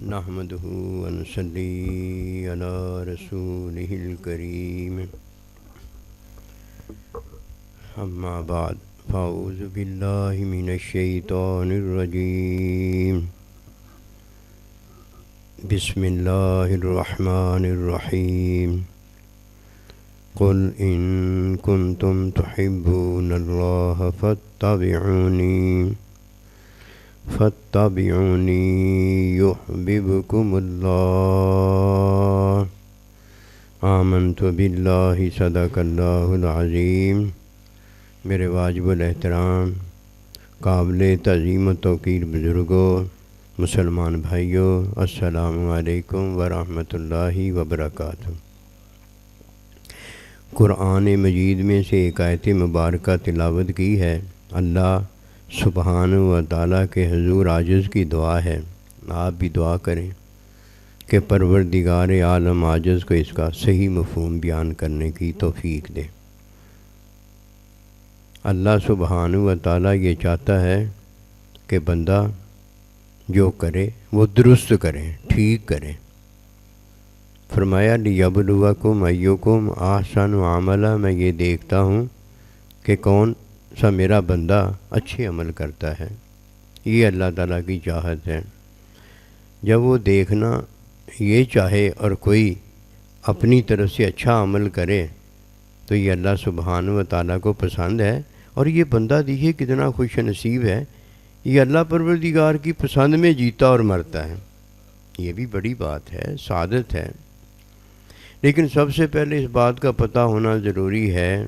نحمده ونصلي على رسوله الكريم أما بعد فأعوذ بالله من الشيطان الرجيم بسم الله الرحمن الرحيم قل إن كنتم تحبون الله فاتبعوني يحببكم الله آمنت بالله صدق اللہ العظیم۔ میرے واجب الاحترام قابل تعظیم و توقیر بزرگوں، مسلمان بھائیوں، السلام علیکم ورحمۃ اللہ وبرکاتہ۔ قرآن مجید میں سے ایک آیت مبارکہ تلاوت کی ہے۔ اللہ سبحانہ و تعالیٰ کے حضور عاجز کی دعا ہے، آپ بھی دعا کریں کہ پروردگار عالم عاجز کو اس کا صحیح مفہوم بیان کرنے کی توفیق دے۔ اللہ سبحانہ و تعالیٰ یہ چاہتا ہے کہ بندہ جو کرے وہ درست کرے، ٹھیک کرے۔ فرمایا لیبلوکم ایکم احسن عملا، میں یہ دیکھتا ہوں کہ کون سا میرا بندہ اچھے عمل کرتا ہے۔ یہ اللہ تعالیٰ کی چاہت ہے۔ جب وہ دیکھنا یہ چاہے اور کوئی اپنی طرف سے اچھا عمل کرے تو یہ اللہ سبحانہ و تعالیٰ کو پسند ہے، اور یہ بندہ دیکھیے کتنا خوش نصیب ہے، یہ اللہ پروردگار کی پسند میں جیتا اور مرتا ہے۔ یہ بھی بڑی بات ہے، سعادت ہے۔ لیکن سب سے پہلے اس بات کا پتہ ہونا ضروری ہے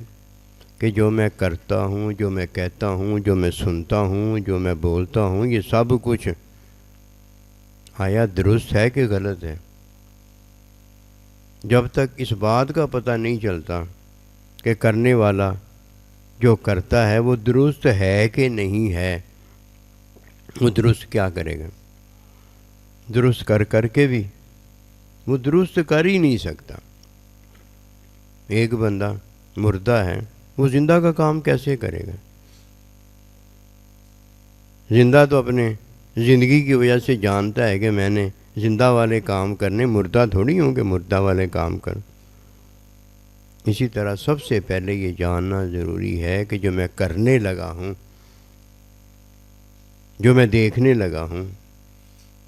کہ جو میں کرتا ہوں، جو میں کہتا ہوں، جو میں سنتا ہوں، جو میں بولتا ہوں، یہ سب کچھ آیا درست ہے کہ غلط ہے؟ جب تک اس بات کا پتہ نہیں چلتا کہ کرنے والا جو کرتا ہے وہ درست ہے کہ نہیں ہے، وہ درست کیا کرے گا؟ درست کر کے بھی وہ درست کر ہی نہیں سکتا۔ ایک بندہ مردہ ہے، وہ زندہ کا کام کیسے کرے گا؟ زندہ تو اپنے زندگی کی وجہ سے جانتا ہے کہ میں نے زندہ والے کام کرنے، مردہ تھوڑی ہوں کہ مردہ والے کام کروں۔ اسی طرح سب سے پہلے یہ جاننا ضروری ہے کہ جو میں کرنے لگا ہوں، جو میں دیکھنے لگا ہوں،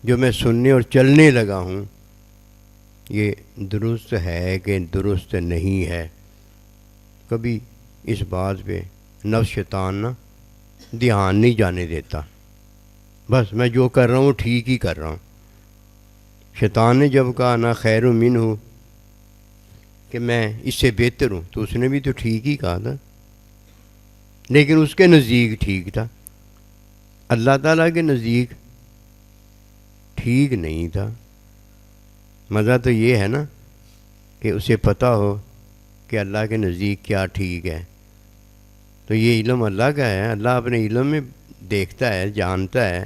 جو میں سننے اور چلنے لگا ہوں، یہ درست ہے کہ درست نہیں ہے۔ کبھی اس بات پہ نفس شیطان نہ دھیان نہیں جانے دیتا، بس میں جو کر رہا ہوں ٹھیک ہی کر رہا ہوں۔ شیطان نے جب کہا نہ خیر منہ کہ میں اس سے بہتر ہوں، تو اس نے بھی تو ٹھیک ہی کہا تھا، لیکن اس کے نزدیک ٹھیک تھا، اللہ تعالیٰ کے نزدیک ٹھیک نہیں تھا۔ مزہ تو یہ ہے نا کہ اسے پتہ ہو کہ اللہ کے نزدیک کیا ٹھیک ہے۔ تو یہ علم اللہ کا ہے، اللہ اپنے علم میں دیکھتا ہے، جانتا ہے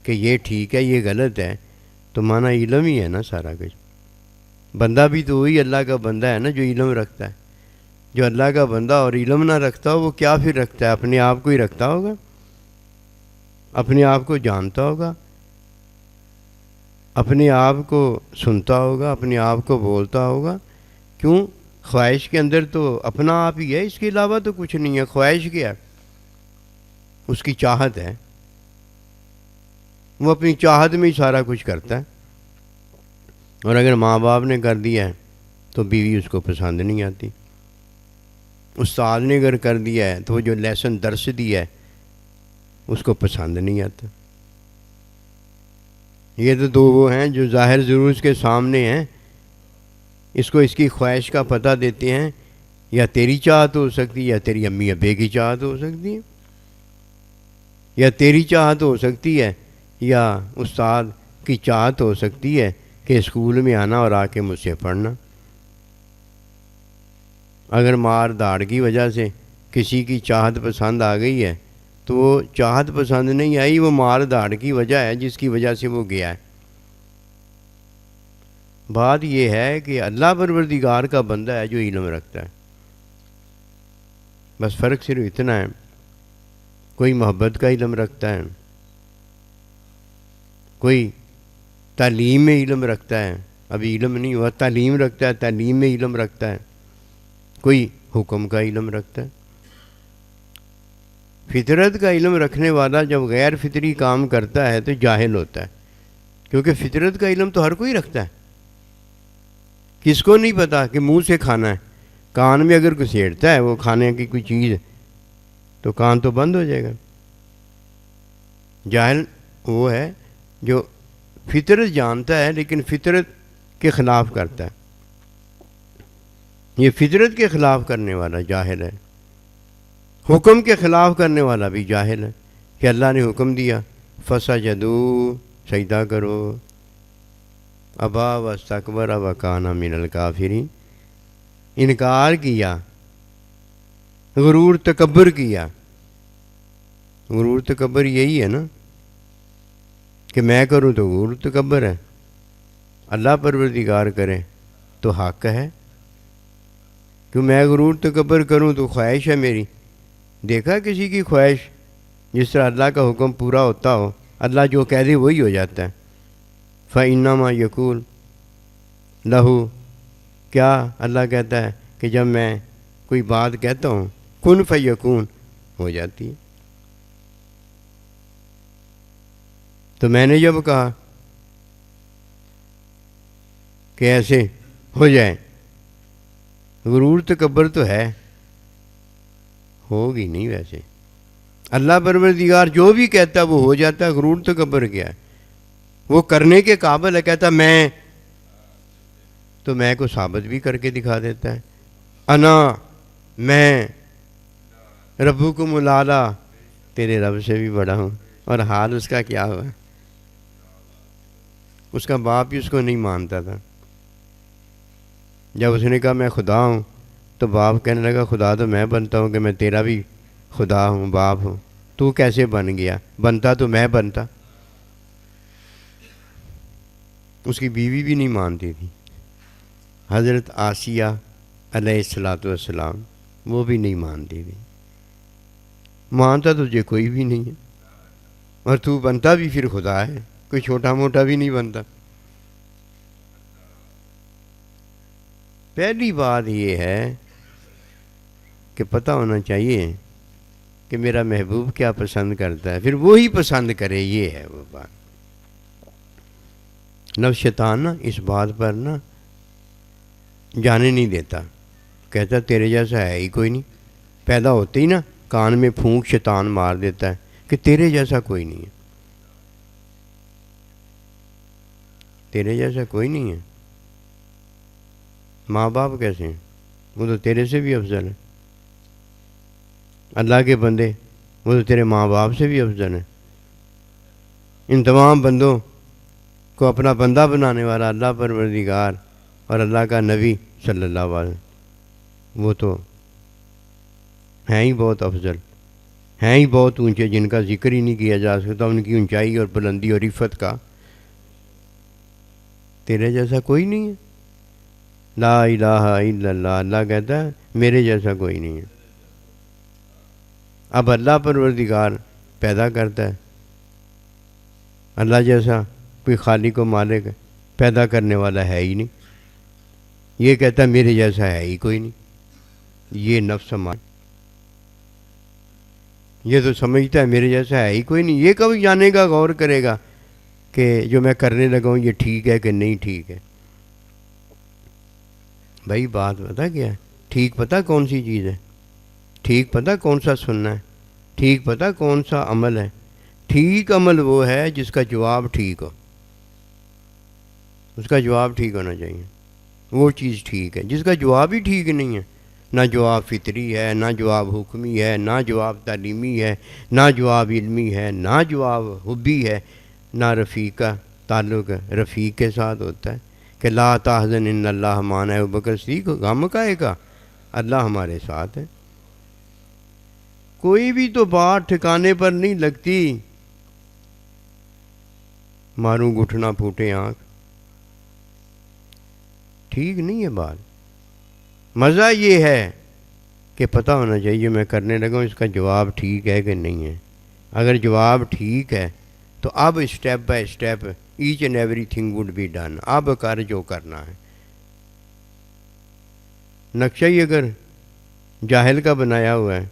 کہ یہ ٹھیک ہے، یہ غلط ہے، تو مانا علم ہی ہے نا سارا کچھ۔ بندہ بھی تو وہی اللہ کا بندہ ہے نا جو علم رکھتا ہے۔ جو اللہ کا بندہ اور علم نہ رکھتا ہو وہ کیا پھر رکھتا ہے؟ اپنے آپ کو ہی رکھتا ہوگا، اپنے آپ کو جانتا ہوگا، اپنے آپ کو سنتا ہوگا، اپنے آپ کو بولتا ہوگا۔ کیوں؟ خواہش کے اندر تو اپنا آپ ہی ہے، اس کے علاوہ تو کچھ نہیں ہے۔ خواہش کیا ہے؟ اس کی چاہت ہے، وہ اپنی چاہت میں ہی سارا کچھ کرتا ہے۔ اور اگر ماں باپ نے کر دیا ہے تو بیوی اس کو پسند نہیں آتی، استاد نے اگر کر دیا ہے تو وہ جو لیسن درس دیا ہے اس کو پسند نہیں آتا۔ یہ تو دو وہ ہیں جو ظاہر ضرور اس کے سامنے ہیں، اس کو اس کی خواہش کا پتہ دیتے ہیں۔ یا تیری چاہت ہو سکتی ہے، یا تیری امی ابے کی چاہت ہو سکتی ہے، یا تیری چاہت ہو سکتی ہے، یا استاد کی چاہت ہو سکتی ہے کہ اسکول میں آنا اور آ کے مجھ سے پڑھنا۔ اگر مار داڑ کی وجہ سے کسی کی چاہت پسند آ گئی ہے تو وہ چاہت پسند نہیں آئی، وہ مار داڑ کی وجہ ہے جس کی وجہ سے وہ گیا ہے۔ بات یہ ہے کہ اللہ پروردگار کا بندہ ہے جو علم رکھتا ہے، بس فرق صرف اتنا ہے، کوئی محبت کا علم رکھتا ہے، کوئی تعلیم میں علم رکھتا ہے، ابھی علم نہیں ہوا، تعلیم رکھتا ہے، تعلیم میں علم رکھتا ہے، کوئی حکم کا علم رکھتا ہے۔ فطرت کا علم رکھنے والا جب غیر فطری کام کرتا ہے تو جاہل ہوتا ہے، کیونکہ فطرت کا علم تو ہر کوئی رکھتا ہے۔ کس کو نہیں پتا کہ منہ سے کھانا ہے؟ کان میں اگر گھسیڑتا ہے وہ کھانے کی کوئی چیز تو کان تو بند ہو جائے گا۔ جاہل وہ ہے جو فطرت جانتا ہے لیکن فطرت کے خلاف کرتا ہے، یہ فطرت کے خلاف کرنے والا جاہل ہے۔ حکم کے خلاف کرنے والا بھی جاہل ہے کہ اللہ نے حکم دیا فسجدوا، سجدہ کرو، ابا واستکبر وکان من الکافرین، انکار کیا، غرور تکبر کیا۔ غرور تکبر یہی ہے نا کہ میں کروں تو غرور تکبر ہے، اللہ پروردگار کرے تو حق ہے۔ کہ میں غرور تکبر کروں تو خواہش ہے میری۔ دیکھا کسی کی خواہش جس طرح اللہ کا حکم پورا ہوتا ہو، اللہ جو کہہ دے وہی ہو جاتا ہے۔ فَإِنَّمَا يَقُولُ لَهُ، کیا اللہ کہتا ہے کہ جب میں کوئی بات کہتا ہوں کن فیکون، ہو جاتی ہے۔ تو میں نے جب کہا کہ ایسے ہو جائے، غرور تکبر تو ہے، ہوگی نہیں ویسے۔ اللہ پروردگار جو بھی کہتا ہے وہ ہو جاتا ہے، غرور تکبر کیا ہے؟ وہ کرنے کے قابل ہے، کہتا میں تو میں کو ثابت بھی کر کے دکھا دیتا ہے۔ انا، میں ربکم الاعلی، تیرے رب سے بھی بڑا ہوں۔ اور حال اس کا کیا ہوا؟ اس کا باپ ہی اس کو نہیں مانتا تھا۔ جب اس نے کہا میں خدا ہوں تو باپ کہنے لگا خدا تو میں بنتا ہوں کہ میں تیرا بھی خدا ہوں، باپ ہوں، تو کیسے بن گیا؟ بنتا تو میں بنتا۔ اس کی بیوی بھی نہیں مانتی تھی، حضرت آسیہ علیہ السلام، وہ بھی نہیں مانتی تھی۔ مانتا تجھے کوئی بھی نہیں ہے، اور تو بنتا بھی پھر خدا ہے، کوئی چھوٹا موٹا بھی نہیں بنتا۔ پہلی بات یہ ہے کہ پتہ ہونا چاہیے کہ میرا محبوب کیا پسند کرتا ہے، پھر وہی پسند کرے، یہ ہے وہ بات۔ نفس شیطان نا اس بات پر نا جانے نہیں دیتا، کہتا تیرے جیسا ہے ہی کوئی نہیں۔ پیدا ہوتے ہی نا کان میں پھونک شیطان مار دیتا ہے کہ تیرے جیسا کوئی نہیں ہے، تیرے جیسا کوئی نہیں ہے۔ ماں باپ کیسے ہیں؟ وہ تو تیرے سے بھی افضل ہے۔ اللہ کے بندے، وہ تو تیرے ماں باپ سے بھی افضل ہیں۔ ان تمام بندوں کو اپنا بندہ بنانے والا اللہ پروردگار اور اللہ کا نبی صلی اللہ علیہ وسلم، وہ تو ہیں ہی بہت افضل، ہیں ہی بہت اونچے، جن کا ذکر ہی نہیں کیا جا سکتا، ان کی اونچائی اور بلندی اور عفت کا۔ تیرے جیسا کوئی نہیں ہے، لا الہ الا اللہ، اللہ کہتا ہے میرے جیسا کوئی نہیں ہے۔ اب اللہ پروردگار پیدا کرتا ہے، اللہ جیسا کوئی خالق و مالک پیدا کرنے والا ہے ہی نہیں۔ یہ کہتا ہے میرے جیسا ہے ہی کوئی نہیں۔ یہ نفس ہمارا، یہ تو سمجھتا ہے میرے جیسا ہے ہی کوئی نہیں۔ یہ کب جانے گا، غور کرے گا کہ جو میں کرنے لگا ہوں یہ ٹھیک ہے کہ نہیں ٹھیک ہے؟ بھائی بات پتہ کیا ہے؟ ٹھیک پتہ کون سی چیز ہے؟ ٹھیک پتہ کون سا سننا ہے؟ ٹھیک پتہ کون سا عمل ہے؟ ٹھیک عمل وہ ہے جس کا جواب ٹھیک ہو، اس کا جواب ٹھیک ہونا چاہیے، وہ چیز ٹھیک ہے۔ جس کا جواب ہی ٹھیک نہیں ہے، نہ جواب فطری ہے، نہ جواب حکمی ہے، نہ جواب تعلیمی ہے، نہ جواب علمی ہے، نہ جواب حبی ہے، نہ رفیق کا تعلق رفیق کے ساتھ ہوتا ہے کہ لا تحزن ان اللہ معنا ہے۔ ابوبکر صدیق غم کائے کا، اللہ ہمارے ساتھ ہے۔ کوئی بھی تو بات ٹھکانے پر نہیں لگتی، ماروں گھٹنا پھوٹے آنکھ، ٹھیک نہیں ہے بات۔ مزہ یہ ہے کہ پتہ ہونا چاہیے میں کرنے لگا ہوں اس کا جواب ٹھیک ہے کہ نہیں ہے۔ اگر جواب ٹھیک ہے تو اب step by step each and everything would be done. اب کر جو کرنا ہے. نقشہ ہی اگر جاہل کا بنایا ہوا ہے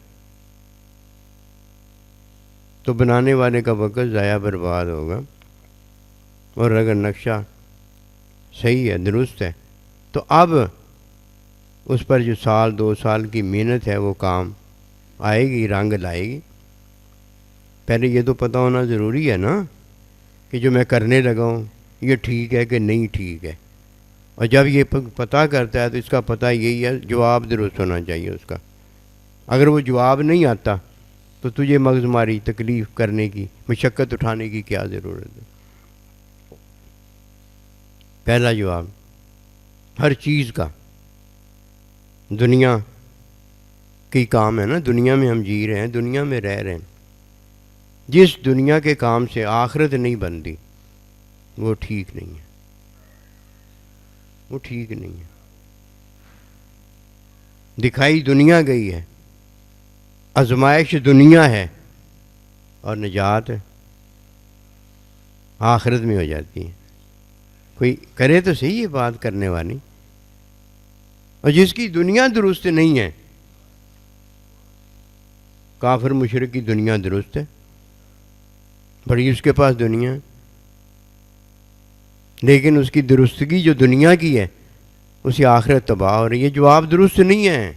تو بنانے والے کا وقت ضائع برباد ہوگا. اور اگر نقشہ صحیح ہے، درست ہے، تو اب اس پر جو 1-2 سال کی محنت ہے وہ کام آئے گی، رنگ لائے گی. پہلے یہ تو پتہ ہونا ضروری ہے نا کہ جو میں کرنے لگا ہوں یہ ٹھیک ہے کہ نہیں ٹھیک ہے. اور جب یہ پتہ کرتا ہے تو اس کا پتہ یہی ہے، جواب درست ہونا چاہیے اس کا. اگر وہ جواب نہیں آتا تو تجھے مغز ماری تکلیف کرنے کی، مشقت اٹھانے کی کیا ضرورت ہے. پہلا جواب ہر چیز کا دنیا کی کام ہے نا، دنیا میں ہم جی رہے ہیں، دنیا میں رہ رہے ہیں. جس دنیا کے کام سے آخرت نہیں بنتی وہ ٹھیک نہیں ہے، وہ ٹھیک نہیں ہے. دکھائی دنیا گئی ہے، آزمائش دنیا ہے، اور نجات آخرت میں ہو جاتی ہے. کوئی کرے تو صحیح ہے بات کرنے والی. اور جس کی دنیا درست نہیں ہے، کافر مشرک کی دنیا درست ہے، بڑی اس کے پاس دنیا ہے، لیکن اس کی درستگی جو دنیا کی ہے اسی آخرت تباہ ہو رہی ہے. جواب درست نہیں ہے.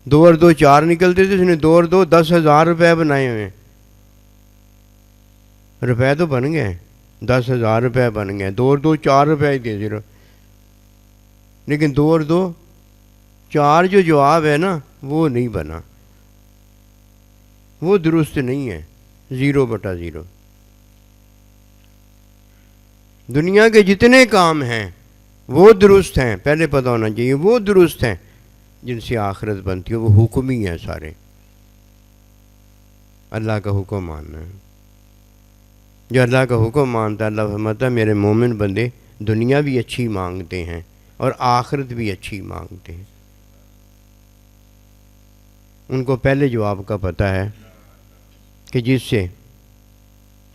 2 اور 2 4 نکلتے تھے، اس نے 2 اور 2 10,000 روپے بنائے ہوئے ہیں. روپے تو بن گئے، 10,000 روپے بن گئے. 2 اور 2 4 روپے ہی تھے صرف، لیکن 2 اور 2 4 جو جواب ہے نا وہ نہیں بنا، وہ درست نہیں ہے. 0/0. دنیا کے جتنے کام ہیں وہ درست ہیں، پہلے پتہ ہونا چاہیے وہ درست ہیں جن سے آخرت بنتی ہے. وہ حکم ہی ہیں سارے، اللہ کا حکم ماننا ہے. جو اللہ کا حکم مانتا ہے، اللہ فرماتا ہے میرے مومن بندے دنیا بھی اچھی مانگتے ہیں اور آخرت بھی اچھی مانگتے ہیں. ان کو پہلے جواب کا پتہ ہے کہ جس سے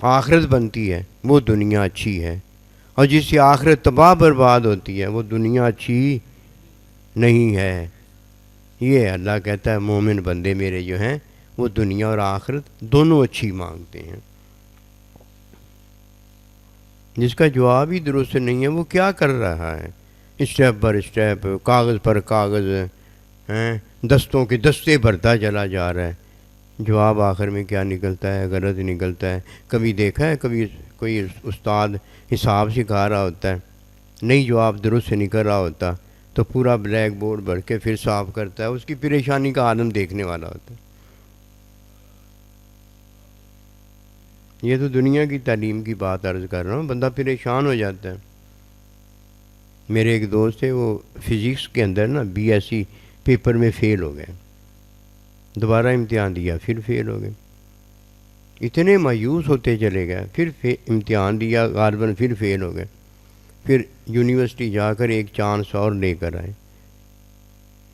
آخرت بنتی ہے وہ دنیا اچھی ہے، اور جس سے آخرت تباہ برباد ہوتی ہے وہ دنیا اچھی نہیں ہے. یہ اللہ کہتا ہے مومن بندے میرے جو ہیں وہ دنیا اور آخرت دونوں اچھی مانگتے ہیں. جس کا جواب ہی درست نہیں ہے وہ کیا کر رہا ہے؟ اسٹیپ پر اسٹیپ، کاغذ پر کاغذ ہیں، دستوں کے دستے بھرتا چلا جا رہا ہے. جواب آخر میں کیا نکلتا ہے؟ غلط نکلتا ہے. کبھی دیکھا ہے کبھی کوئی استاد حساب سکھا رہا ہوتا ہے، نہیں جواب درست سے نکل رہا ہوتا تو پورا بلیک بورڈ بھر کے پھر صاف کرتا ہے، اس کی پریشانی کا عالم دیکھنے والا ہوتا ہے. یہ تو دنیا کی تعلیم کی بات عرض کر رہا ہوں، بندہ پریشان ہو جاتا ہے. میرے ایک دوست تھے، وہ فزکس کے اندر نا BSc پیپر میں فیل ہو گئے. دوبارہ امتحان دیا پھر فیل ہو گئے. اتنے مایوس ہوتے چلے گئے. پھر امتحان دیا غالباً پھر فیل ہو گئے. پھر یونیورسٹی جا کر ایک چانس اور لے کر آئے.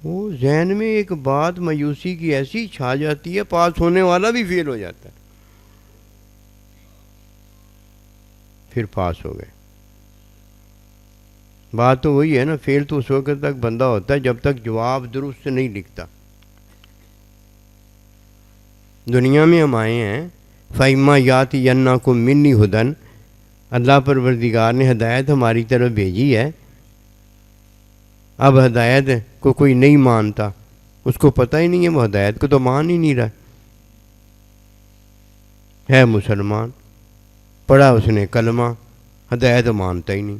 وہ ذہن میں ایک بات مایوسی کی ایسی چھا جاتی ہے، پاس ہونے والا بھی فیل ہو جاتا ہے. پھر پاس ہو گئے. بات تو وہی ہے نا، فیل تو اس وقت تک بندہ ہوتا ہے جب تک جواب درست نہیں لکھتا. دنیا میں ہم آئے ہیں فَإِمَّا يَأْتِيَنَّكُم مِّنِّي هُدًى، اللہ پروردگار نے ہدایت ہماری طرف بھیجی ہے. اب ہدایت کو کوئی نہیں مانتا، اس کو پتہ ہی نہیں ہے، وہ ہدایت کو تو مان ہی نہیں رہا ہے. مسلمان پڑھا اس نے کلمہ، ہدایت مانتا ہی نہیں.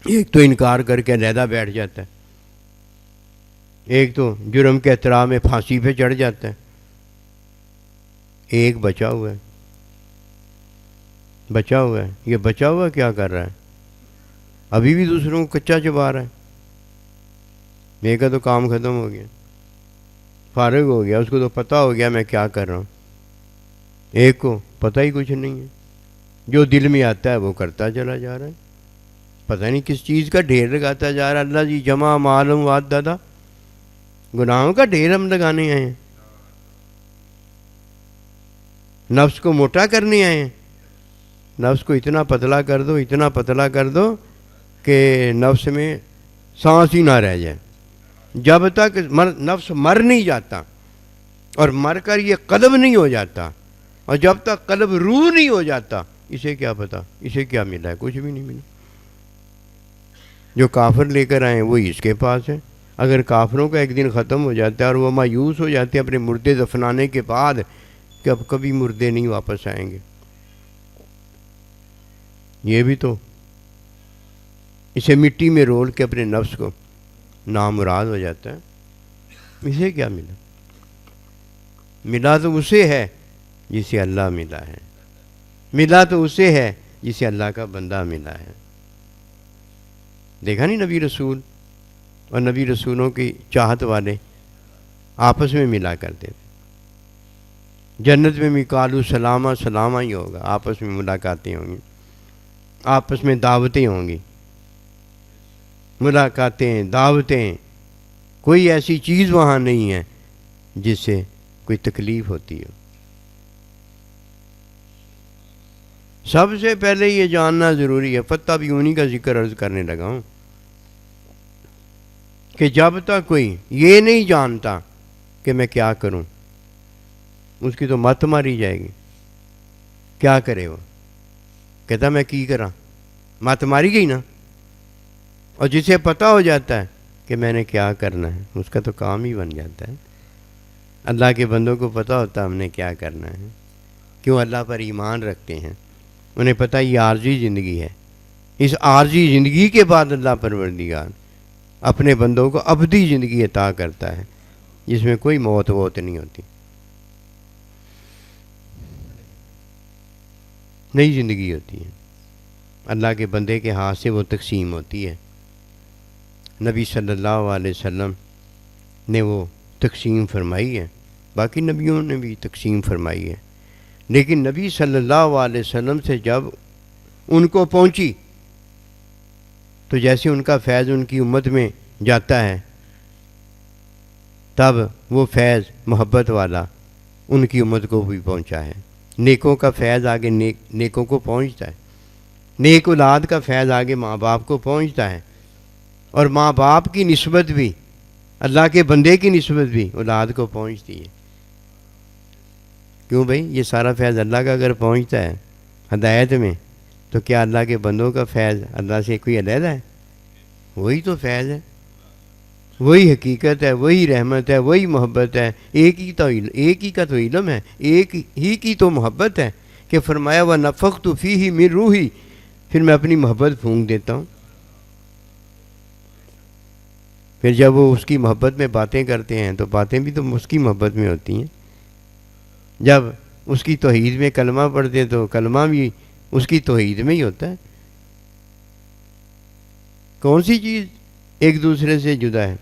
ایک تو انکار کر کے علیحدہ بیٹھ جاتا ہے، ایک تو جرم کے اعتراف میں پھانسی پہ چڑھ جاتا ہے. ایک بچا ہوا ہے، بچا ہوا ہے. یہ بچا ہوا کیا کر رہا ہے؟ ابھی بھی دوسروں کو کچا چبا رہا ہے. میرے کا تو کام ختم ہو گیا، فارغ ہو گیا، اس کو تو پتہ ہو گیا میں کیا کر رہا ہوں. ایک کو پتہ ہی کچھ نہیں ہے، جو دل میں آتا ہے وہ کرتا چلا جا رہا ہے. پتہ نہیں کس چیز کا ڈھیر لگاتا جا رہا ہے. اللہ جی جمع معلوم واد دادا، گناہوں کا ڈھیر ہم لگانے آئے ہیں. نفس کو موٹا کرنے آئے ہیں؟ نفس کو اتنا پتلا کر دو، اتنا پتلا کر دو کہ نفس میں سانس ہی نہ رہ جائے. جب تک نفس مر نہیں جاتا اور مر کر یہ قلب نہیں ہو جاتا، اور جب تک قلب روح نہیں ہو جاتا، اسے کیا پتا اسے کیا ملا ہے؟ کچھ بھی نہیں ملا. جو کافر لے کر آئے ہیں وہی اس کے پاس ہے. اگر کافروں کا ایک دن ختم ہو جاتا ہے اور وہ مایوس ہو جاتے ہیں اپنے مردے دفنانے کے بعد کہ اب کبھی مردے نہیں واپس آئیں گے، یہ بھی تو اسے مٹی میں رول کے اپنے نفس کو نامراد ہو جاتا ہے. اسے کیا ملا؟ ملا تو اسے ہے جسے اللہ ملا ہے، ملا تو اسے ہے جسے اللہ کا بندہ ملا ہے. دیکھا نہیں نبی رسول اور نبی رسولوں کی چاہت والے آپس میں ملا کرتے تھے. جنت میں بھی قالو سلامہ سلامہ ہی ہوگا، آپس میں ملاقاتیں ہوں گی، آپس میں دعوتیں ہوں گی، ملاقاتیں دعوتیں. کوئی ایسی چیز وہاں نہیں ہے جس سے کوئی تکلیف ہوتی ہو. سب سے پہلے یہ جاننا ضروری ہے، فتح بھی انہی کا ذکر عرض کرنے لگا ہوں، کہ جب تک کوئی یہ نہیں جانتا کہ میں کیا کروں، اس کی تو مت ماری جائے گی. کیا کرے وہ؟ کہتا میں کی کراں، مت ماری گئی نا. اور جسے پتہ ہو جاتا ہے کہ میں نے کیا کرنا ہے، اس کا تو کام ہی بن جاتا ہے. اللہ کے بندوں کو پتہ ہوتا ہے ہم نے کیا کرنا ہے، کیوں اللہ پر ایمان رکھتے ہیں. انہیں پتہ یہ عارضی زندگی ہے، اس عارضی زندگی کے بعد اللہ پروردگار اپنے بندوں کو ابدی زندگی عطا کرتا ہے جس میں کوئی موت نہیں ہوتی، نئی زندگی ہوتی ہے. اللہ کے بندے کے ہاتھ سے وہ تقسیم ہوتی ہے. نبی صلی اللہ علیہ وسلم نے وہ تقسیم فرمائی ہے، باقی نبیوں نے بھی تقسیم فرمائی ہے، لیکن نبی صلی اللہ علیہ وسلم سے جب ان کو پہنچی تو جیسے ان کا فیض ان کی امت میں جاتا ہے، تب وہ فیض محبت والا ان کی امت کو بھی پہنچا ہے. نیکوں کا فیض آگے نیکوں کو پہنچتا ہے، نیک اولاد کا فیض آگے ماں باپ کو پہنچتا ہے، اور ماں باپ کی نسبت بھی اللہ کے بندے کی نسبت بھی اولاد کو پہنچتی ہے. کیوں بھائی؟ یہ سارا فیض اللہ کا اگر پہنچتا ہے ہدایت میں، تو کیا اللہ کے بندوں کا فیض اللہ سے کوئی علیحدہ ہے؟ وہی تو فیض ہے، وہی حقیقت ہے، وہی رحمت ہے، وہی محبت ہے. ایک ہی کا تو علم ہے، ایک ہی کی تو محبت ہے کہ فرمایا وَنَفَخْتُ فِيهِ مِن رُوحِي، پھر میں اپنی محبت پھونک دیتا ہوں. پھر جب وہ اس کی محبت میں باتیں کرتے ہیں تو باتیں بھی تو اس کی محبت میں ہوتی ہیں. جب اس کی توحید میں کلمہ پڑھتے تو کلمہ بھی اس کی توحید میں ہی ہوتا ہے. کون سی چیز ایک دوسرے سے جدا ہے؟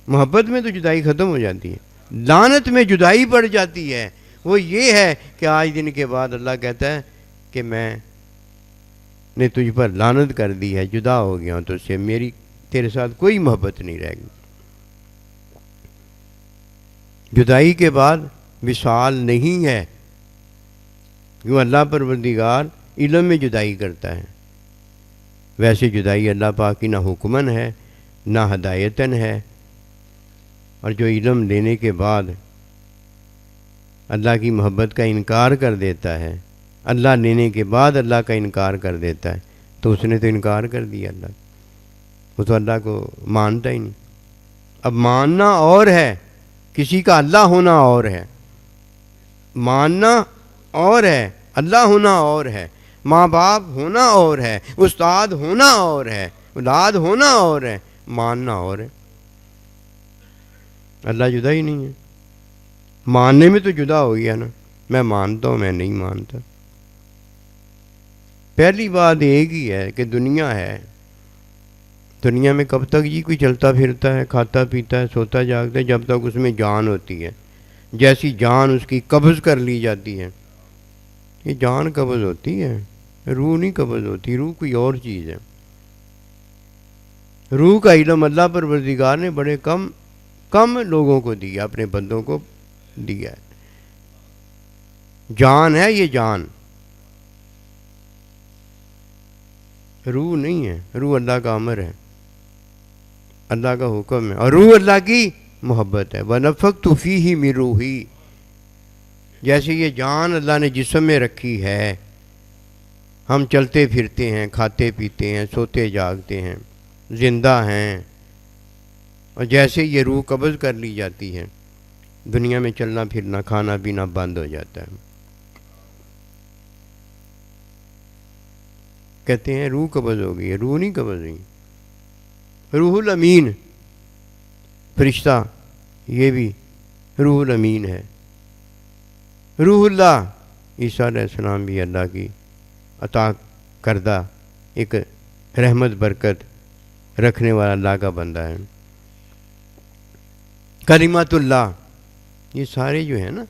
محبت میں تو جدائی ختم ہو جاتی ہے، لعنت میں جدائی پڑ جاتی ہے. وہ یہ ہے کہ آج دن کے بعد اللہ کہتا ہے کہ میں نے تجھ پر لعنت کر دی ہے، جدا ہو گیا ہوں تجھ سے، میری تیرے ساتھ کوئی محبت نہیں رہے گی. جدائی کے بعد وصال نہیں ہے، کیوں اللہ پروردگار علم میں جدائی کرتا ہے. ویسے جدائی اللہ پاک کی نہ حکمن ہے نہ ہدایتن ہے. اور جو علم لینے کے بعد اللہ کی محبت کا انکار کر دیتا ہے، اللہ لینے کے بعد اللہ کا انکار کر دیتا ہے، تو اس نے تو انکار کر دیا اللہ. وہ تو اللہ کو مانتا ہی نہیں. اب ماننا اور ہے، کسی کا اللہ ہونا اور ہے. ماننا اور ہے، اللہ ہونا اور ہے، ماں باپ ہونا اور ہے، استاد ہونا اور ہے، اولاد ہونا اور ہے، ماننا اور ہے. اللہ جدا ہی نہیں ہے. ماننے میں تو جدا ہو گیا نا، میں مانتا ہوں میں نہیں مانتا. پہلی بات ایک ہی ہے کہ دنیا ہے، دنیا میں کب تک جی کوئی چلتا پھرتا ہے، کھاتا پیتا ہے، سوتا جاگتا ہے؟ جب تک اس میں جان ہوتی ہے. جیسی جان اس کی قبض کر لی جاتی ہے، یہ جان قبض ہوتی ہے، روح نہیں قبض ہوتی. روح کوئی اور چیز ہے. روح کا علم اللہ پروردگار نے بڑے کم لوگوں کو دیا، اپنے بندوں کو دیا ہے. جان ہے یہ جان، روح نہیں ہے، روح اللہ کا امر ہے، اللہ کا حکم ہے، اور روح اللہ کی محبت ہے۔ وَنَفَخْتُ فِيهِ مِن رُوحِي، جیسے یہ جان اللہ نے جسم میں رکھی ہے، ہم چلتے پھرتے ہیں، کھاتے پیتے ہیں، سوتے جاگتے ہیں، زندہ ہیں، اور جیسے یہ روح قبض کر لی جاتی ہے، دنیا میں چلنا پھرنا کھانا پینا بند ہو جاتا ہے۔ کہتے ہیں روح قبض ہو گئی ہے، روح نہیں قبض ہوئی۔ روح الامین فرشتہ، یہ بھی روح الامین ہے۔ روح اللہ، عیسیٰ علیہ السلام بھی اللہ کی عطا کردہ ایک رحمت برکت رکھنے والا اللہ کا بندہ ہے۔ کلمۃ اللہ، یہ سارے جو ہیں نا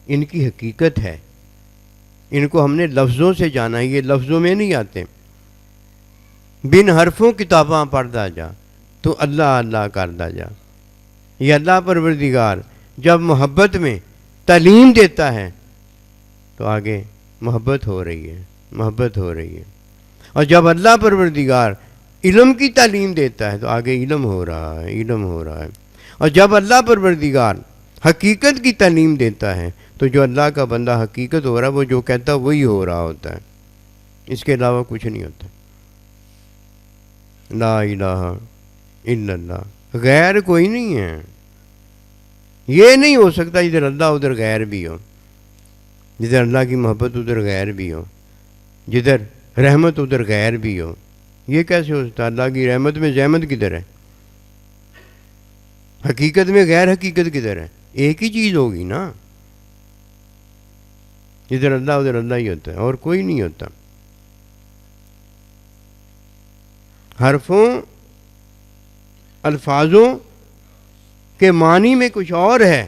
ان کی حقیقت ہے، ان کو ہم نے لفظوں سے جانا ہے، یہ لفظوں میں نہیں آتے۔ بن حرفوں کتاباں پڑھدا جا تو اللہ اللہ کردا جا۔ یہ اللہ پروردگار جب محبت میں تعلیم دیتا ہے تو آگے محبت ہو رہی ہے، محبت ہو رہی ہے، اور جب اللہ پروردگار علم کی تعلیم دیتا ہے تو آگے علم ہو رہا ہے، علم ہو رہا ہے، اور جب اللہ پروردگار حقیقت کی تعلیم دیتا ہے تو جو اللہ کا بندہ حقیقت ہو رہا ہے وہ جو کہتا ہے وہی ہو رہا ہوتا ہے، اس کے علاوہ کچھ نہیں ہوتا۔ لا الہ الا اللہ، غیر کوئی نہیں ہے۔ یہ نہیں ہو سکتا ادھر اللہ ادھر غیر بھی ہو، جدھر اللہ کی محبت ادھر غیر بھی ہو، جدھر رحمت ادھر غیر بھی ہو۔ یہ کیسے ہو سکتا؟ اللہ کی رحمت میں زحمت کدھر ہے؟ حقیقت میں غیر حقیقت کدھر ہے؟ ایک ہی چیز ہوگی نا، جدھر اللہ ادھر اللہ ہی ہوتا ہے، اور کوئی نہیں ہوتا۔ حرفوں الفاظوں کے معنی میں کچھ اور ہے،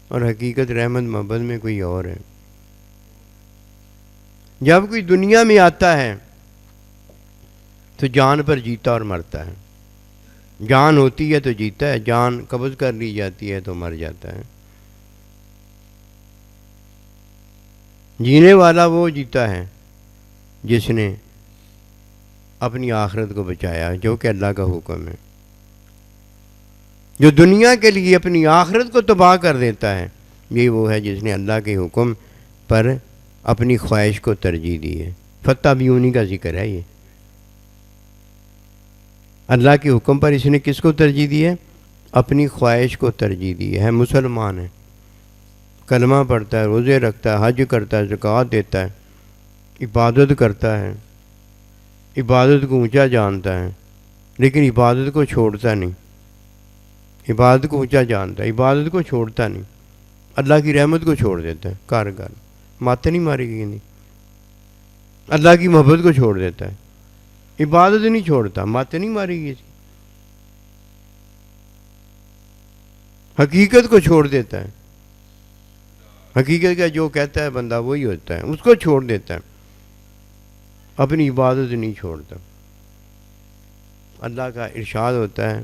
اور حقیقت رحمت محبت میں کوئی اور ہے۔ جب کوئی دنیا میں آتا ہے تو جان پر جیتا اور مرتا ہے، جان ہوتی ہے تو جیتا ہے، جان قبض کر لی جاتی ہے تو مر جاتا ہے۔ جینے والا وہ جیتا ہے جس نے اپنی آخرت کو بچایا، جو کہ اللہ کا حکم ہے۔ جو دنیا کے لیے اپنی آخرت کو تباہ کر دیتا ہے، یہ وہ ہے جس نے اللہ کے حکم پر اپنی خواہش کو ترجیح دی ہے۔ فتح بھی انہی کا ذکر ہے۔ یہ اللہ کے حکم پر اس نے کس کو ترجیح دی ہے؟ اپنی خواہش کو ترجیح دی ہے۔ مسلمان ہے، کلمہ پڑھتا ہے، روزے رکھتا ہے، حج کرتا ہے، زکوٰۃ دیتا ہے، عبادت کرتا ہے، عبادت کو اونچا جانتا ہے، لیکن عبادت کو چھوڑتا نہیں۔ عبادت کو اونچا جانتا ہے، عبادت کو چھوڑتا نہیں، اللہ کی رحمت کو چھوڑ دیتا ہے۔ کارگر ماتیں نہیں ماری گئی نہیں، اللہ کی محبت کو چھوڑ دیتا ہے، عبادت نہیں چھوڑتا، ماتیں نہیں ماری گئی، حقیقت کو چھوڑ دیتا ہے۔ حقیقت کا جو کہتا ہے بندہ وہی ہوتا ہے، اس کو چھوڑ دیتا ہے، اپنی عبادت نہیں چھوڑتا۔ اللہ کا ارشاد ہوتا ہے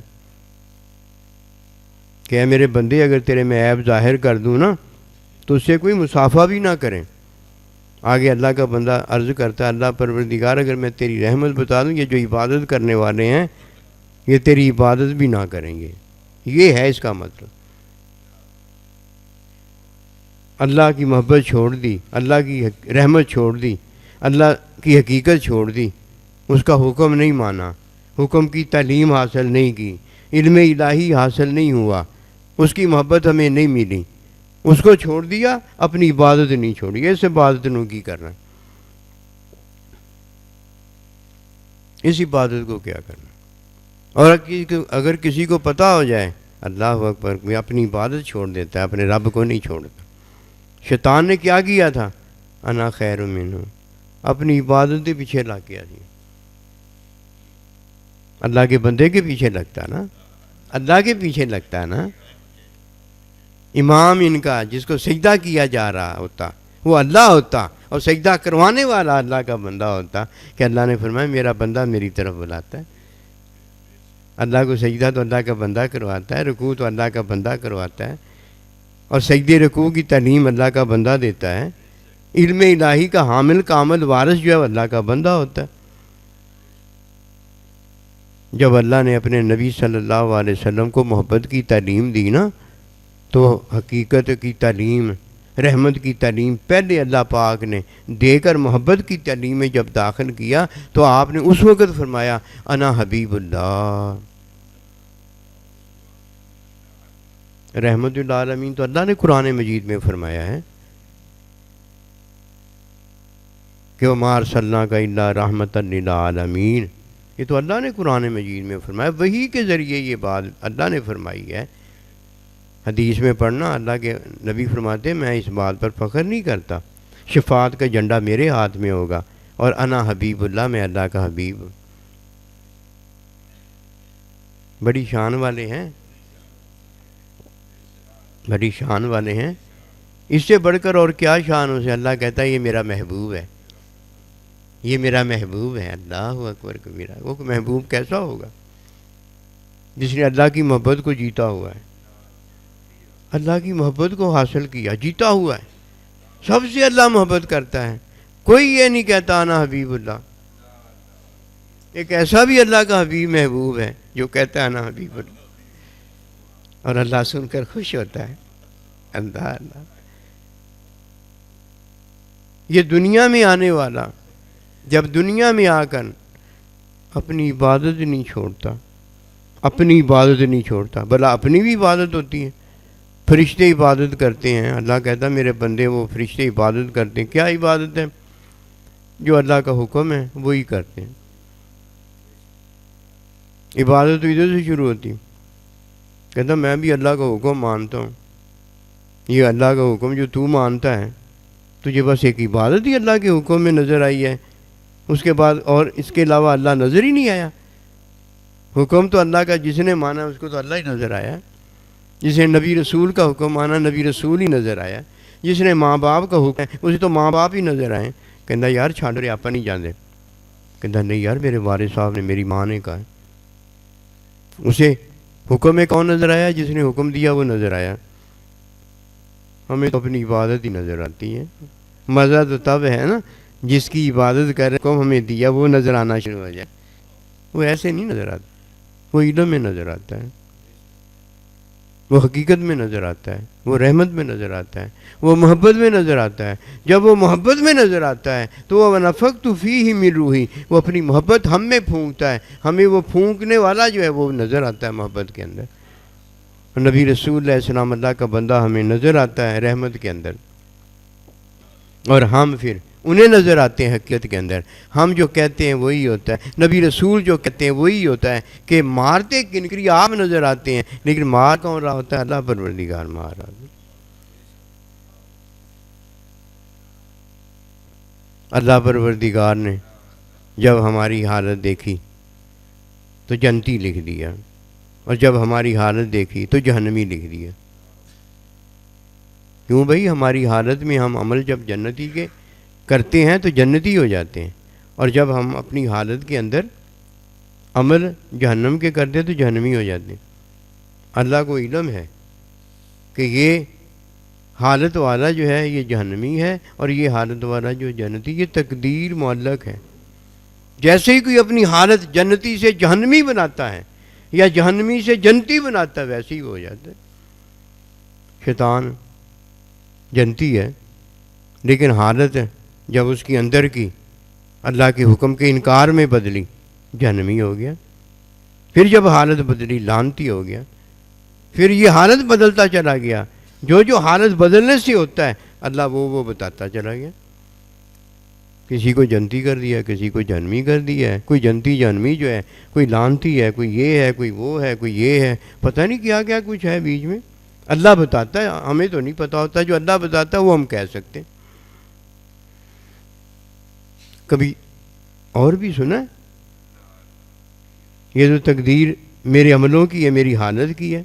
کہ اے میرے بندے، اگر تیرے میں عیب ظاہر کر دوں نا تو اس سے کوئی مصافحہ بھی نہ کریں۔ آگے اللہ کا بندہ عرض کرتا ہے، اللہ پروردگار اگر میں تیری رحمت بتا دوں، یہ جو عبادت کرنے والے ہیں یہ تیری عبادت بھی نہ کریں گے۔ یہ ہے اس کا مطلب۔ اللہ کی محبت چھوڑ دی، اللہ کی رحمت چھوڑ دی، اللہ کی حقیقت چھوڑ دی، اس کا حکم نہیں مانا، حکم کی تعلیم حاصل نہیں کی، علم الہی حاصل نہیں ہوا، اس کی محبت ہمیں نہیں ملی، اس کو چھوڑ دیا، اپنی عبادت نہیں چھوڑی۔ اس عبادت نو کی کرنا، اس عبادت کو کیا کرنا؟ اور اگر کسی کو پتہ ہو جائے اللہ اکبر، کوئی اپنی عبادت چھوڑ دیتا ہے، اپنے رب کو نہیں چھوڑتا۔ شیطان نے کیا کیا تھا؟ انا خیر منہ، اپنی عبادت کے پیچھے لگ گیا جی۔ اللہ کے بندے کے پیچھے لگتا نا، اللہ کے پیچھے لگتا ہے نا۔ امام ان کا جس کو سجدہ کیا جا رہا ہوتا وہ اللہ ہوتا، اور سجدہ کروانے والا اللہ کا بندہ ہوتا، کہ اللہ نے فرمایا میرا بندہ میری طرف بلاتا ہے۔ اللہ کو سجدہ تو اللہ کا بندہ کرواتا ہے، رکوع تو اللہ کا بندہ کرواتا ہے، اور سجدے رکوع کی تعلیم اللہ کا بندہ دیتا ہے. علم الہی کا حامل کامل وارث جو ہے اللہ کا بندہ ہوتا ہے. جب اللہ نے اپنے نبی صلی اللہ علیہ وسلم کو محبت کی تعلیم دی نا، تو حقیقت کی تعلیم، رحمت کی تعلیم پہلے اللہ پاک نے دے کر محبت کی تعلیم میں جب داخل کیا تو آپ نے اس وقت فرمایا انا حبیب اللہ. رحمت للعالمین تو اللہ نے قرآن مجید میں فرمایا ہے کہ وَمَا أَرْسَلْنَاكَ إِلَّا رَحْمَةً لِلْعَالَمِينَ. یہ تو اللہ نے قرآن مجید میں فرمایا، وحی کے ذریعے یہ بات اللہ نے فرمائی ہے. حدیث میں پڑھنا، اللہ کے نبی فرماتے ہیں میں اس بات پر فخر نہیں کرتا، شفاعت کا جھنڈا میرے ہاتھ میں ہوگا اور انا حبیب اللہ، میں اللہ کا حبیب ہوں. بڑی شان والے ہیں، بڑی شان والے ہیں. اس سے بڑھ کر اور کیا شان اسے؟ اللہ کہتا ہے یہ میرا محبوب ہے، یہ میرا محبوب ہے. اللہ اکبر کبیرہ. وہ محبوب کیسا ہوگا؟ جس نے اللہ کی محبت کو جیتا ہوا ہے، اللہ کی محبت کو حاصل کیا، جیتا ہوا ہے. سب سے اللہ محبت کرتا ہے. کوئی یہ نہیں کہتا انا حبیب اللہ. ایک ایسا بھی اللہ کا حبیب محبوب ہے جو کہتا ہے انا حبیب اللہ، اور اللہ سن کر خوش ہوتا ہے. اللہ اللہ. یہ دنیا میں آنے والا جب دنیا میں آ کر اپنی عبادت نہیں چھوڑتا، اپنی عبادت نہیں چھوڑتا، بھلا اپنی بھی عبادت ہوتی ہے. فرشتے عبادت کرتے ہیں، اللہ کہتا ہے میرے بندے وہ فرشتے عبادت کرتے ہیں. کیا عبادت ہے؟ جو اللہ کا حکم ہے وہی کرتے ہیں. عبادت تو ادھر سے شروع ہوتی. کہتا میں بھی اللہ کا حکم مانتا ہوں. یہ اللہ کا حکم جو تو مانتا ہے، تجھے بس ایک عبادت ہی اللہ کے حکم میں نظر آئی ہے، اس کے بعد اور اس کے علاوہ اللہ نظر ہی نہیں آیا. حکم تو اللہ کا جس نے مانا اس کو تو اللہ ہی نظر آیا. جس نے نبی رسول کا حکم مانا نبی رسول ہی نظر آیا. جس نے ماں باپ کا حکم ہے اسے تو ماں باپ ہی نظر آئے. کہتا یار چھاڑ رہے آپ نہیں جاندے. کہتا نہیں یار میرے والد صاحب نے میری ماں نے کہا ہے. اسے حکم میں کون نظر آیا؟ جس نے حکم دیا وہ نظر آیا. ہمیں تو اپنی عبادت ہی نظر آتی ہے. مزہ تو تب ہے نا جس کی عبادت کر حکم ہمیں دیا وہ نظر آنا شروع ہو جائے. وہ ایسے نہیں نظر آتا، وہ علم میں نظر آتا ہے، وہ حقیقت میں نظر آتا ہے، وہ رحمت میں نظر آتا ہے، وہ محبت میں نظر آتا ہے. جب وہ محبت میں نظر آتا ہے تو وہ وَنَفَخْتُ فِيهِ مِن رُوحِي، وہ اپنی محبت ہم میں پھونکتا ہے. ہمیں وہ پھونکنے والا جو ہے وہ نظر آتا ہے محبت کے اندر. نبی رسول علیہ السلام اللہ کا بندہ ہمیں نظر آتا ہے رحمت کے اندر، اور ہم پھر انہیں نظر آتے ہیں حقیقت کے اندر. ہم جو کہتے ہیں وہی ہوتا ہے، نبی رسول جو کہتے ہیں وہی ہوتا ہے. کہ مارتے کنکری آپ نظر آتے ہیں لیکن مار کون رہا ہوتا ہے؟ اللہ پروردگار مار رہا ہے. اللہ پروردگار نے جب ہماری حالت دیکھی تو جنتی لکھ دیا، اور جب ہماری حالت دیکھی تو جہنمی لکھ دیا. کیوں بھائی؟ ہماری حالت میں ہم عمل جب جنتی کے کرتے ہیں تو جنتی ہو جاتے ہیں، اور جب ہم اپنی حالت کے اندر عمل جہنم کے کرتے ہیں تو جہنمی ہو جاتے ہیں. اللہ کو علم ہے کہ یہ حالت والا جو ہے یہ جہنمی ہے، اور یہ حالت والا جو جنتی، یہ تقدیر معلق ہے. جیسے ہی کوئی اپنی حالت جنتی سے جہنمی بناتا ہے یا جہنمی سے جنتی بناتا ہے ویسے ہی ہو جاتا ہے. شیطان جنتی ہے لیکن حالت جب اس کی اندر کی اللہ کے حکم کے انکار میں بدلی جہنمی ہو گیا. پھر جب حالت بدلی لعنتی ہو گیا. پھر یہ حالت بدلتا چلا گیا. جو حالت بدلنے سے ہوتا ہے اللہ وہ بتاتا چلا گیا. کسی کو جنتی کر دیا، کسی کو جہنمی کر دیا ہے. کوئی جنتی جہنمی جو ہے، کوئی لعنتی ہے، کوئی یہ ہے، کوئی وہ ہے، کوئی یہ ہے، پتہ نہیں کیا کیا کچھ ہے بیچ میں. اللہ بتاتا ہے، ہمیں تو نہیں پتہ ہوتا. جو اللہ بتاتا ہے وہ ہم کہہ سکتے ہیں. کبھی اور بھی سنا ہے یہ تو تقدیر میرے عملوں کی ہے، میری حالت کی ہے.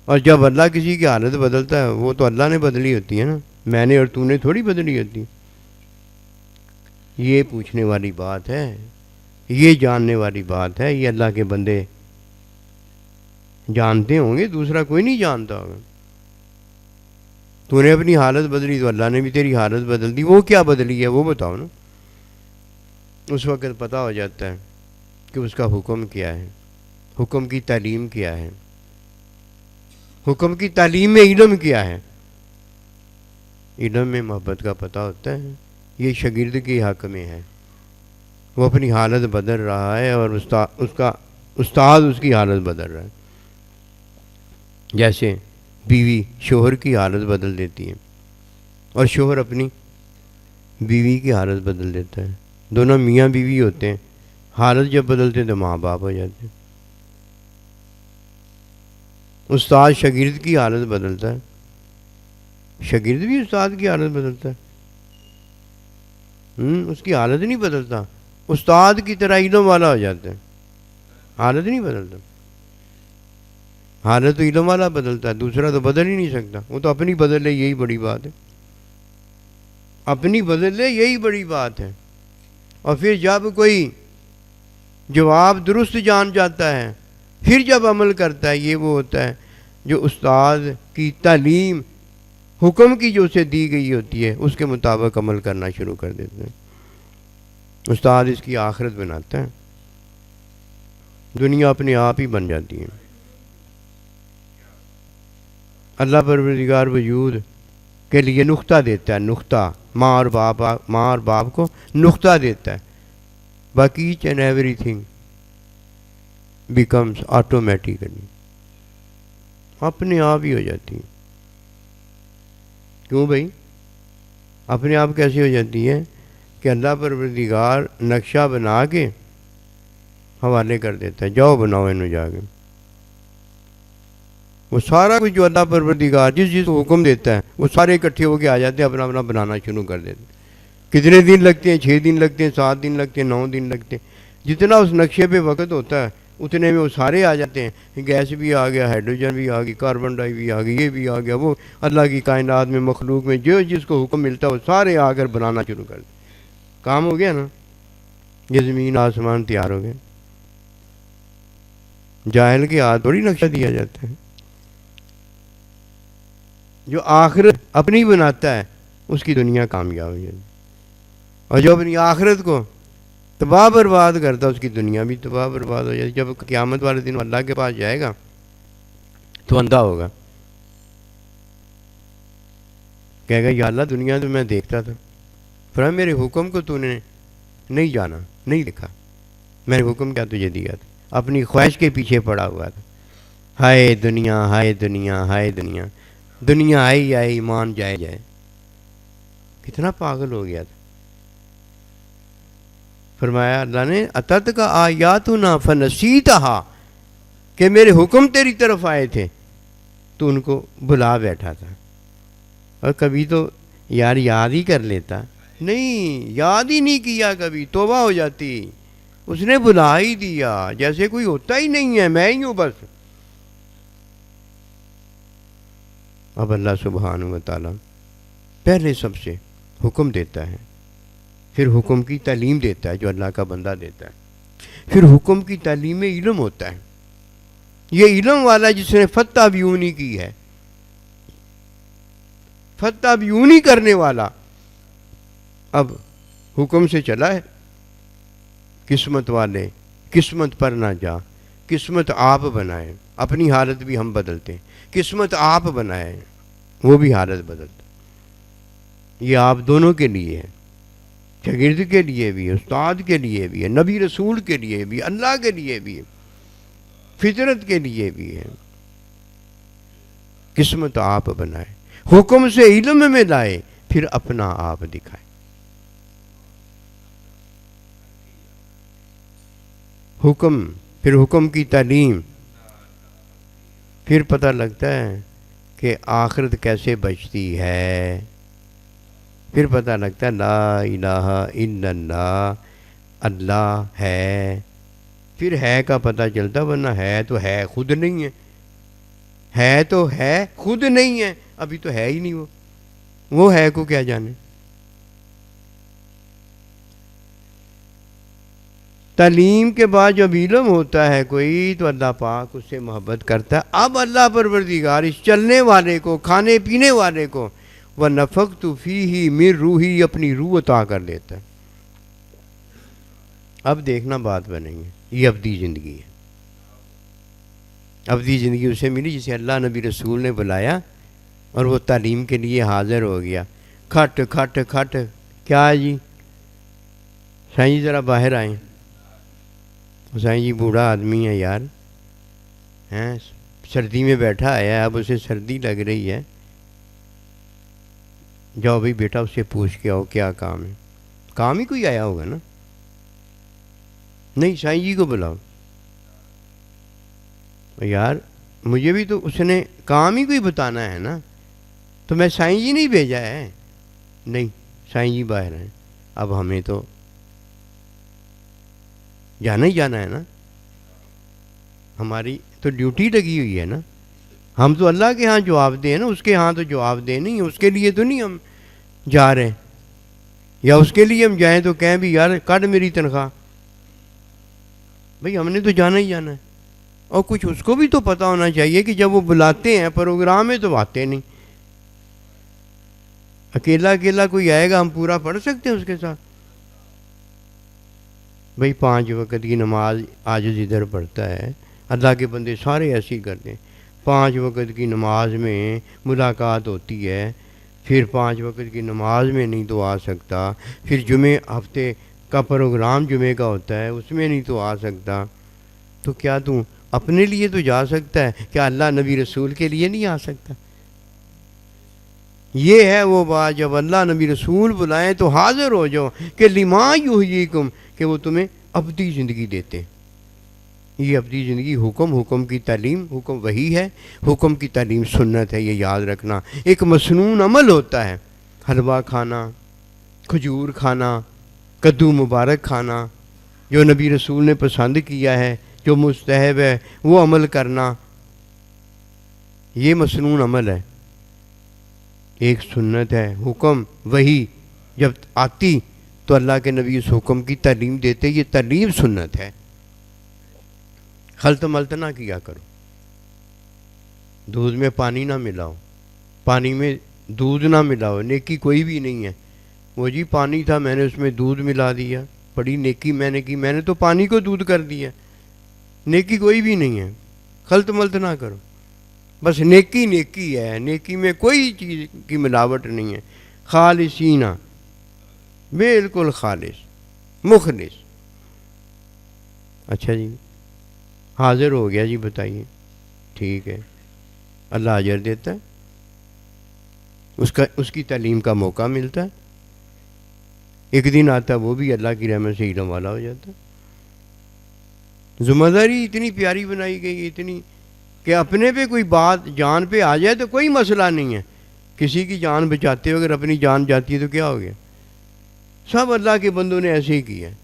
اور جب اللہ کسی کی حالت بدلتا ہے وہ تو اللہ نے بدلی ہوتی ہے نا، میں نے اور تو نے تھوڑی بدلی ہوتی. یہ پوچھنے والی بات ہے، یہ جاننے والی بات ہے. یہ اللہ کے بندے جانتے ہوں گے، دوسرا کوئی نہیں جانتا ہوگا. تو نے اپنی حالت بدلی تو اللہ نے بھی تیری حالت بدل دی. وہ کیا بدلی ہے وہ بتاؤ نا. اس وقت پتہ ہو جاتا ہے کہ اس کا حکم کیا ہے, حکم کی تعلیم کیا ہے, حکم کی تعلیم میں علم کیا ہے. علم میں محبت کا پتہ ہوتا ہے. یہ شاگرد کے حق میں ہے. وہ اپنی حالت بدل رہا ہے اور استاد اس کی حالت بدل رہا ہے. جیسے بیوی شوہر کی حالت بدل دیتی ہے اور شوہر اپنی بیوی کی حالت بدل دیتا ہے. دونوں میاں بیوی ہوتے ہیں, حالت جب بدلتے ہیں تو ماں باپ ہو جاتے ہیں. استاد شاگرد کی حالت بدلتا ہے, شاگرد بھی استاد کی حالت بدلتا ہے. اس کی حالت نہیں بدلتا, استاد کی طرح علم والا ہو جاتا ہے, حالت نہیں بدلتا. حالت تو علم والا بدلتا ہے, دوسرا تو بدل ہی نہیں سکتا. وہ تو اپنی بدل لے, یہی بڑی بات ہے. اپنی بدل لے یہی بڑی بات ہے. اور پھر جب کوئی جواب درست جان جاتا ہے, پھر جب عمل کرتا ہے, یہ وہ ہوتا ہے جو استاد کی تعلیم حکم کی جو اسے دی گئی ہوتی ہے اس کے مطابق عمل کرنا شروع کر دیتے ہیں. استاد اس کی آخرت بناتا ہے, دنیا اپنے آپ ہی بن جاتی ہے. اللہ پروردگار وجود کے لیے نقطہ دیتا ہے, نقطہ. ماں اور باپ کو نقطہ دیتا ہے. باقی each and everything becomes automatically, اپنے آپ ہی ہو جاتی ہے. کیوں بھائی اپنے آپ کیسے ہو جاتی ہے؟ کہ اللہ پروردگار نقشہ بنا کے حوالے کر دیتا ہے, جاؤ بناؤ انہوں جا کے. وہ سارا کچھ جو اللہ پروردگار جس کو حکم دیتا ہے وہ سارے اکٹھے ہو کے آ جاتے ہیں, اپنا اپنا بنانا شروع کر دیتے ہیں. کتنے دن لگتے ہیں؟ 6 دن لگتے ہیں, 7 دن لگتے ہیں, 9 دن لگتے ہیں. جتنا اس نقشے پہ وقت ہوتا ہے اتنے میں وہ سارے آ جاتے ہیں. گیس بھی آ گیا, ہائیڈروجن بھی آ گئی, کاربن ڈائی بھی آ گئی, یہ بھی آ گیا. وہ اللہ کی کائنات میں مخلوق میں جو جس کو حکم ملتا ہے وہ سارے آ کر بنانا شروع کر دیں. کام ہو گیا نا, یہ زمین آسمان تیار ہو گئے. جاہل کے ہاتھ تھوڑی نقشہ دیا جاتا ہے. جو آخرت اپنی بناتا ہے اس کی دنیا کامیاب ہو جاتی, اور جو اپنی آخرت کو تباہ برباد کرتا ہے اس کی دنیا بھی تباہ برباد ہو جاتی. جب قیامت والے دن اللہ کے پاس جائے گا تو اندھا ہوگا, کہے گا یا اللہ دنیا تو میں دیکھتا تھا, پر میرے حکم کو تو نے نہیں جانا, نہیں دیکھا. میں نے حکم کیا تجھے دیا تھا, اپنی خواہش کے پیچھے پڑا ہوا تھا. ہائے دنیا, ہائے دنیا, ہائے دنیا, دنیا آئی آئی ایمان جائے جائے. کتنا پاگل ہو گیا تھا. فرمایا اللہ نے اتت کا آیاتنا فنسیتہا, کہ میرے حکم تیری طرف آئے تھے تو ان کو بھلا بیٹھا تھا. اور کبھی تو یار یاد ہی کر لیتا, نہیں یاد ہی نہیں کیا, کبھی توبہ ہو جاتی. اس نے بھلا ہی دیا جیسے کوئی ہوتا ہی نہیں ہے, میں ہی ہوں بس. اب اللہ سبحانہ و تعالیٰ پہلے سب سے حکم دیتا ہے, پھر حکم کی تعلیم دیتا ہے جو اللہ کا بندہ دیتا ہے. پھر حکم کی تعلیم میں علم ہوتا ہے. یہ علم والا جس نے فتح بیونی کی ہے, فتح بیونی کرنے والا اب حکم سے چلا ہے. قسمت والے قسمت پر نہ جا, قسمت آپ بنائے. اپنی حالت بھی ہم بدلتے ہیں, قسمت آپ بنائے وہ بھی حالت بدلتا. یہ آپ دونوں کے لیے ہے, شاگرد کے لیے بھی ہے, استاد کے لیے بھی ہے, نبی رسول کے لیے بھی, اللہ کے لیے بھی ہے, فطرت کے لیے بھی ہے. قسمت آپ بنائے, حکم سے علم میں لائے, پھر اپنا آپ دکھائے. حکم, پھر حکم کی تعلیم, پھر پتہ لگتا ہے کہ آخرت کیسے بچتی ہے. پھر پتہ لگتا ہے لا الہ الا اللہ, اللہ ہے. پھر ہے کا پتہ چلتا, ورنہ ہے تو ہے خود نہیں ہے, ہے تو ہے خود نہیں ہے, ابھی تو ہے ہی نہیں. وہ ہے کو کیا جانے. تعلیم کے بعد جب علم ہوتا ہے کوئی تو اللہ پاک اس سے محبت کرتا ہے. اب اللہ پروردگار اس چلنے والے کو, کھانے پینے والے کو, وَنَفَخْتُ فِيهِ مِن روحی، اپنی روح عطا کر دیتا ہے۔ اب دیکھنا بات بنے گی، یہ ابدی زندگی ہے۔ ابدی زندگی اسے ملی جسے اللہ نبی رسول نے بلایا اور وہ تعلیم کے لیے حاضر ہو گیا۔ کھٹ کھٹ کھٹ، کیا ہے جی؟ سائیں جی ذرا باہر آئیں۔ سائیں جی بوڑھا آدمی ہے یار، ہیں سردی میں بیٹھا آیا ہے، اب اسے سردی لگ رہی ہے۔ جاؤ بھائی بیٹا اس سے پوچھ کے آؤ کیا کام ہے، کام ہی کوئی آیا ہوگا نا۔ نہیں سائیں جی کو بلاؤ یار، مجھے بھی تو اس نے کام ہی کوئی بتانا ہے نا، تو میں سائیں جی نہیں بھیجا ہے۔ نہیں سائیں جی باہر ہیں، اب ہمیں تو جانا ہی جانا ہے نا، ہماری تو ڈیوٹی لگی ہوئی ہے نا۔ ہم تو اللہ کے ہاں جواب دیں نا، اس کے ہاں تو جواب دیں نہیں، اس کے لیے تو نہیں ہم جا رہے ہیں، یا اس کے لیے ہم جائیں تو کہیں بھی یار کٹ میری تنخواہ۔ بھئی ہم نے تو جانا ہی جانا ہے، اور کچھ اس کو بھی تو پتہ ہونا چاہیے کہ جب وہ بلاتے ہیں پروگرام میں تو آتے نہیں۔ اکیلا اکیلا کوئی آئے گا، ہم پورا پڑھ سکتے ہیں اس کے ساتھ؟ بھئی 5 وقت کی نماز آج ادھر پڑھتا ہے، اللہ کے بندے سارے ایسے ہی کرتے ہیں۔ 5 وقت کی نماز میں ملاقات ہوتی ہے، پھر 5 وقت کی نماز میں نہیں تو آ سکتا، پھر جمعے ہفتے کا پروگرام جمعے کا ہوتا ہے اس میں نہیں تو آ سکتا، تو کیا تو اپنے لیے تو جا سکتا ہے، کیا اللہ نبی رسول کے لیے نہیں آ سکتا؟ یہ ہے وہ بات، جب اللہ نبی رسول بلائیں تو حاضر ہو جاؤ کہ لما یحییکم، کہ وہ تمہیں ابدی زندگی دیتے ہیں۔ یہ ابدی زندگی حکم کی تعلیم، حکم وہی ہے، حکم کی تعلیم سنت ہے، یہ یاد رکھنا۔ ایک مسنون عمل ہوتا ہے، حلوہ کھانا، کھجور کھانا، کدو مبارک کھانا، جو نبی رسول نے پسند کیا ہے، جو مستحب ہے وہ عمل کرنا، یہ مسنون عمل ہے، ایک سنت ہے۔ حکم وہی جب آتی تو اللہ کے نبی اس حکم کی تعلیم دیتے، یہ تعلیم سنت ہے۔ خلط ملط نہ کیا کرو، دودھ میں پانی نہ ملاؤ، پانی میں دودھ نہ ملاؤ، نیکی کوئی بھی نہیں ہے۔ وہ جی پانی تھا میں نے اس میں دودھ ملا دیا، بڑی نیکی میں نے کی، میں نے تو پانی کو دودھ کر دیا، نیکی کوئی بھی نہیں ہے۔ خلط ملط نہ کرو، بس نیکی نیکی ہے، نیکی میں کوئی چیز کی ملاوٹ نہیں ہے۔ خالصینہ، بالکل خالص مخلص۔ اچھا جی حاضر ہو گیا جی، بتائیے، ٹھیک ہے، اللہ اجر دیتا ہے، اس کی تعلیم کا موقع ملتا ہے، ایک دن آتا وہ بھی اللہ کی رحمت سے علم والا ہو جاتا ہے۔ ذمہ داری اتنی پیاری بنائی گئی، اتنی کہ اپنے پہ کوئی بات جان پہ آ جائے تو کوئی مسئلہ نہیں ہے۔ کسی کی جان بچاتے ہو، اگر اپنی جان جاتی ہے تو کیا ہو گیا؟ سب اللہ کے بندوں نے ایسے ہی کیا ہے،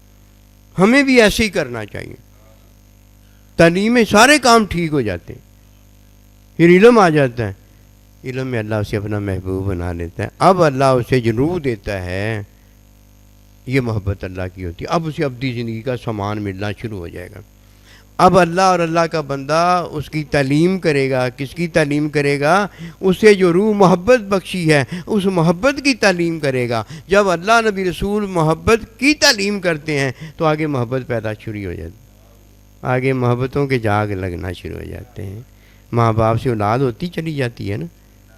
ہمیں بھی ایسے ہی کرنا چاہیے۔ تعلیم میں سارے کام ٹھیک ہو جاتے ہیں، پھر علم آ جاتا ہے، علم میں اللہ اسے اپنا محبوب بنا لیتا ہے۔ اب اللہ اسے جنوب دیتا ہے، یہ محبت اللہ کی ہوتی ہے۔ اب اسے ابدی زندگی کا سامان ملنا شروع ہو جائے گا۔ اب اللہ اور اللہ کا بندہ اس کی تعلیم کرے گا، کس کی تعلیم کرے گا؟ اسے جو روح محبت بخشی ہے اس محبت کی تعلیم کرے گا۔ جب اللہ نبی رسول محبت کی تعلیم کرتے ہیں تو آگے محبت پیدا شروع ہو جاتی ہے، آگے محبتوں کے جاگ لگنا شروع ہو جاتے ہیں۔ ماں باپ سے اولاد ہوتی چلی جاتی ہے نا،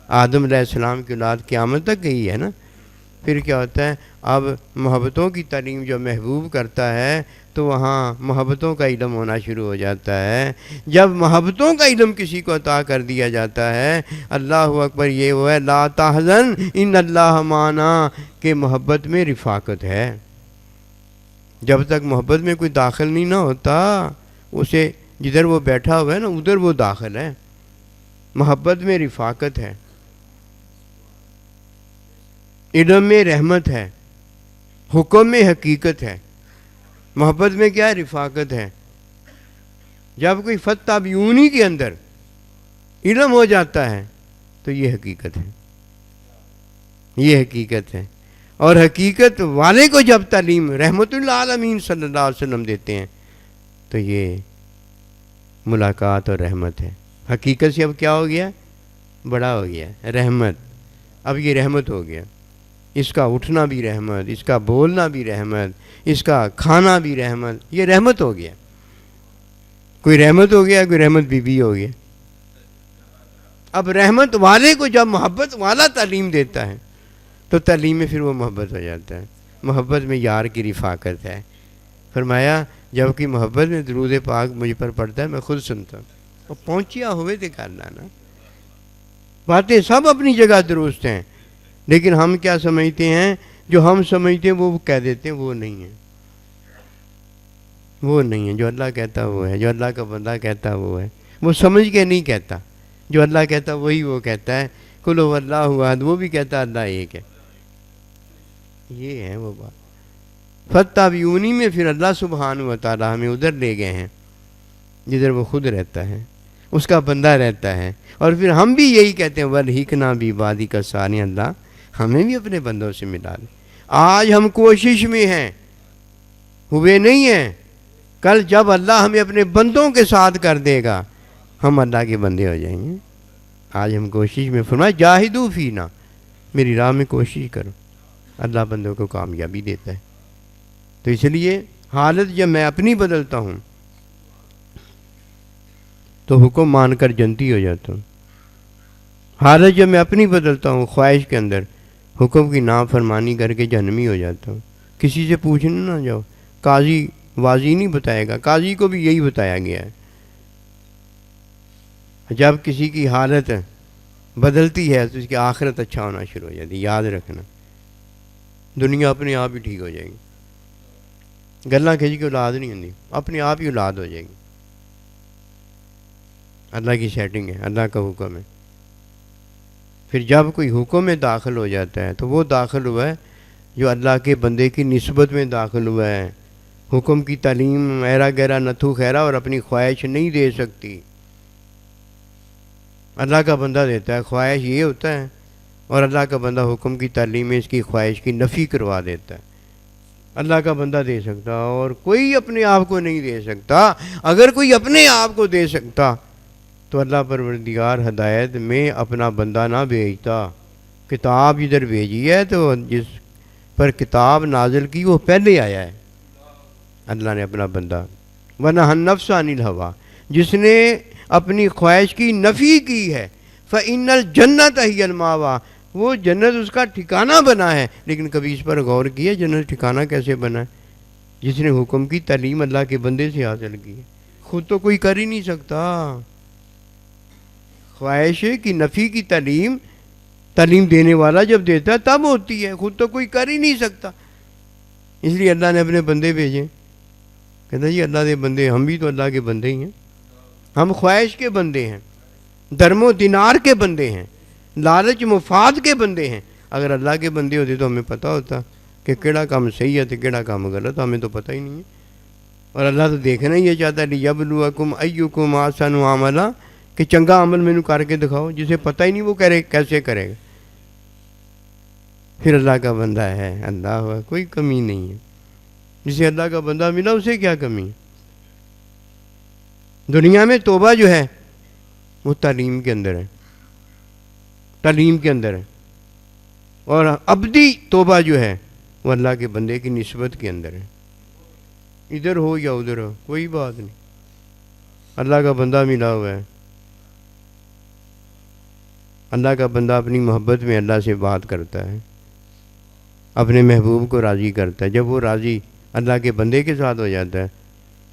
آدم علیہ السلام کی اولاد قیامت تک گئی ہے نا، پھر کیا ہوتا ہے؟ اب محبتوں کی تعلیم جو محبوب کرتا ہے تو وہاں محبتوں کا علم ہونا شروع ہو جاتا ہے۔ جب محبتوں کا علم کسی کو عطا کر دیا جاتا ہے، اللہ اکبر، یہ وہ ہے لا تحزن ان اللہ معنا، کہ محبت میں رفاقت ہے۔ جب تک محبت میں کوئی داخل نہیں نہ ہوتا، اسے جدھر وہ بیٹھا ہوا ہے نا ادھر وہ داخل ہے۔ محبت میں رفاقت ہے، علم میں رحمت ہے، حکم میں حقیقت ہے۔ محبت میں کیا ہے؟ رفاقت ہے۔ جب کوئی فتح بیونی کے اندر علم ہو جاتا ہے تو یہ حقیقت ہے، یہ حقیقت ہے۔ اور حقیقت والے کو جب تعلیم رحمت اللہ عالمین صلی اللہ علیہ وسلم دیتے ہیں تو یہ ملاقات اور رحمت ہے۔ حقیقت سے اب کیا ہو گیا؟ بڑا ہو گیا رحمت، اب یہ رحمت ہو گیا، اس کا اٹھنا بھی رحمت، اس کا بولنا بھی رحمت، اس کا کھانا بھی رحمت، یہ رحمت ہو گیا۔ کوئی رحمت ہو گیا، کوئی رحمت بی بی ہو گیا۔ اب رحمت والے کو جب محبت والا تعلیم دیتا ہے تو تعلیم میں پھر وہ محبت ہو جاتا ہے۔ محبت میں یار کی رفاقت ہے۔ فرمایا جب کہ محبت میں درود پاک مجھ پر پڑتا ہے میں خود سنتا ہوں، اور پہنچیا ہوئے تھے کرنا نا۔ باتیں سب اپنی جگہ درست ہیں، لیکن ہم کیا سمجھتے ہیں؟ جو ہم سمجھتے ہیں وہ کہہ دیتے ہیں، وہ نہیں ہے، وہ نہیں ہے۔ جو اللہ کہتا وہ ہے، جو اللہ کا بندہ کہتا وہ ہے۔ وہ سمجھ کے نہیں کہتا، جو اللہ کہتا وہی وہ کہتا ہے۔ قل هو اللہ احد، وہ بھی کہتا اللہ ایک ہے۔ یہ ہے وہ بات۔ فاتبعونی میں پھر اللہ سبحانہ و تعالی ہمیں ادھر لے گئے ہیں جدھر وہ خود رہتا ہے، اس کا بندہ رہتا ہے، اور پھر ہم بھی یہی کہتے ہیں وَالْحِقْنَا بِعِبَادِكَ الصَّالِحِينَ، اللہ ہمیں بھی اپنے بندوں سے ملا دے۔ آج ہم کوشش میں ہیں، ہوئے نہیں ہیں۔ کل جب اللہ ہمیں اپنے بندوں کے ساتھ کر دے گا ہم اللہ کے بندے ہو جائیں گے۔ آج ہم کوشش میں، فرمایا جاہدوا فینا، میری راہ میں کوشش کرو، اللہ بندوں کو کامیابی دیتا ہے۔ تو اس لیے حالت جب میں اپنی بدلتا ہوں تو حکم مان کر جنتی ہو جاتا ہوں۔ حالت جب میں اپنی بدلتا ہوں خواہش کے اندر، حکم کی نافرمانی کر کے جہنمی ہو جاتا ہوں۔ کسی سے پوچھنے نہ جاؤ، قاضی واضح نہیں بتائے گا، قاضی کو بھی یہی بتایا گیا ہے۔ جب کسی کی حالت بدلتی ہے تو اس کی آخرت اچھا ہونا شروع ہو جاتی ہے۔ یاد رکھنا، دنیا اپنے آپ ہی ٹھیک ہو جائے گی۔ گلاں کھچ کے اولاد نہیں ہوتی، اپنے آپ ہی اولاد ہو جائے گی۔ اللہ کی سیٹنگ ہے، اللہ کا حکم ہے۔ پھر جب کوئی حکم میں داخل ہو جاتا ہے تو وہ داخل ہوا ہے جو اللہ کے بندے کی نسبت میں داخل ہوا ہے۔ حکم کی تعلیم ایرا گہرا نتھو خیرا اور اپنی خواہش نہیں دے سکتی، اللہ کا بندہ دیتا ہے۔ خواہش یہ ہوتا ہے، اور اللہ کا بندہ حکم کی تعلیم میں اس کی خواہش کی نفی کروا دیتا ہے۔ اللہ کا بندہ دے سکتا، اور کوئی اپنے آپ کو نہیں دے سکتا۔ اگر کوئی اپنے آپ کو دے سکتا تو اللہ پروردگار ہدایت میں اپنا بندہ نہ بھیجتا۔ کتاب ادھر بھیجی ہے تو جس پر کتاب نازل کی وہ پہلے آیا ہے، اللہ نے اپنا بندہ۔ وَنَهَى النَّفْسَ عَنِ الْهَوَىٰ، جس نے اپنی خواہش کی نفی کی ہے، فَإِنَّ الْجَنَّةَ هِيَ الْمَأْوَىٰ، وہ جنت اس کا ٹھکانہ بنا ہے۔ لیکن کبھی اس پر غور کیا جنت ٹھکانہ کیسے بنا ہے؟ جس نے حکم کی تعلیم اللہ کے بندے سے حاصل کی ہے۔ خود تو کوئی کر ہی نہیں سکتا۔ خواہش کی نفی کی تعلیم دینے والا جب دیتا ہے تب ہوتی ہے، خود تو کوئی کر ہی نہیں سکتا۔ اس لیے اللہ نے اپنے بندے بھیجے۔ کہتا جی اللہ کے بندے، ہم بھی تو اللہ کے بندے ہی ہیں۔ ہم خواہش کے بندے ہیں، درم و دینار کے بندے ہیں، لالچ مفاد کے بندے ہیں۔ اگر اللہ کے بندے ہوتے تو ہمیں پتہ ہوتا کہ کیڑا کام صحیح ہے تو کیڑا کام غلط، ہمیں تو پتہ ہی نہیں ہے۔ اور اللہ تو دیکھنا ہی یہ چاہتا ہے لیبلوکم ایکم احسن عملا، کہ چنگا عمل مینوں کر کے دکھاؤ۔ جسے پتہ ہی نہیں وہ کرے کیسے کرے گا؟ پھر اللہ کا بندہ ہے، اللہ کوئی کمی نہیں ہے۔ جسے اللہ کا بندہ ملا اسے کیا کمی ہے؟ دنیا میں توبہ جو ہے وہ تعلیم کے اندر ہے، تعلیم کے اندر ہے، اور ابدی توبہ جو ہے وہ اللہ کے بندے کی نسبت کے اندر ہے۔ ادھر ہو یا ادھر ہو کوئی بات نہیں، اللہ کا بندہ ملا ہوا ہے۔ اللہ کا بندہ اپنی محبت میں اللہ سے بات کرتا ہے، اپنے محبوب کو راضی کرتا ہے۔ جب وہ راضی اللہ کے بندے کے ساتھ ہو جاتا ہے،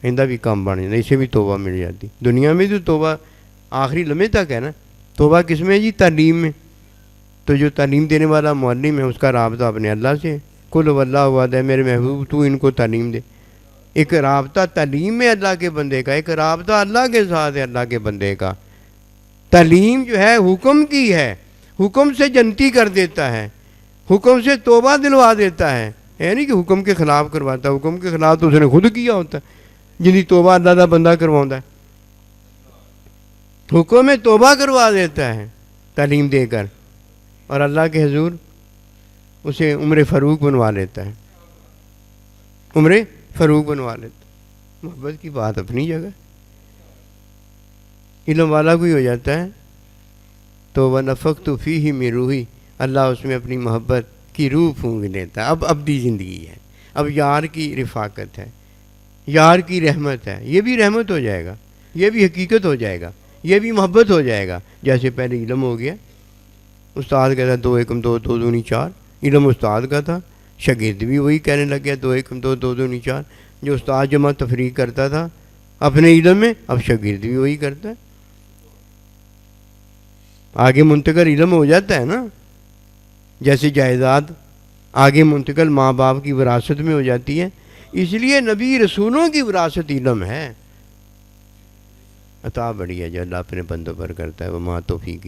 آئندہ بھی کام بڑھ جاتا ہے، اسے بھی توبہ مل جاتی۔ دنیا میں تو توبہ آخری لمحے تک ہے نا۔ توبہ کس میں جی؟ تعلیم میں۔ تو جو تعلیم دینے والا معلم ہے اس کا رابطہ اپنے اللہ سے ہے۔ قل هو اللہ احد، ہے میرے محبوب تو ان کو تعلیم دے۔ ایک رابطہ تعلیم میں اللہ کے بندے کا، ایک رابطہ اللہ کے ساتھ ہے اللہ کے بندے کا۔ تعلیم جو ہے حکم کی ہے، حکم سے جنتی کر دیتا ہے، حکم سے توبہ دلوا دیتا ہے۔ نہیں کہ حکم کے خلاف کرواتا ہے، حکم کے خلاف تو اس نے خود کیا ہوتا ہے، جنہی توبہ اللہ کا بندہ کرواتا ہے۔ حکم میں توبہ کروا دیتا ہے تعلیم دے کر، اور اللہ کے حضور اسے عمر فاروق بنوا لیتا ہے، عمر فاروق بنوا لیتا ہے۔ محبت کی بات اپنی جگہ، علم والا کوئی ہو جاتا ہے تو وَنَفَخْتُ فِيهِ مِن روحی، اللہ اس میں اپنی محبت کی روح پھونک دیتا ہے. اب ابدی زندگی ہے, اب یار کی رفاقت ہے, یار کی رحمت ہے. یہ بھی رحمت ہو جائے گا, یہ بھی حقیقت ہو جائے گا, یہ بھی محبت ہو جائے گا. جیسے پہلے علم ہو گیا, استاد کہتا 2 × 2 2 × 4, علم استاد کا تھا, شاگرد بھی وہی کہنے لگ گیا 2 × 2 2 × 4. جو استاد جمع تفریق کرتا تھا اپنے علم میں, اب شاگرد بھی وہی کرتا ہے. آگے منتقل علم ہو جاتا ہے نا, جیسے جائیداد آگے منتقل ماں باپ کی وراثت میں ہو جاتی ہے. اس لیے نبی رسولوں کی وراثت علم ہے. عطا بڑی ہے جو اللہ اپنے بندوں پر کرتا ہے. وہ ماں توفیق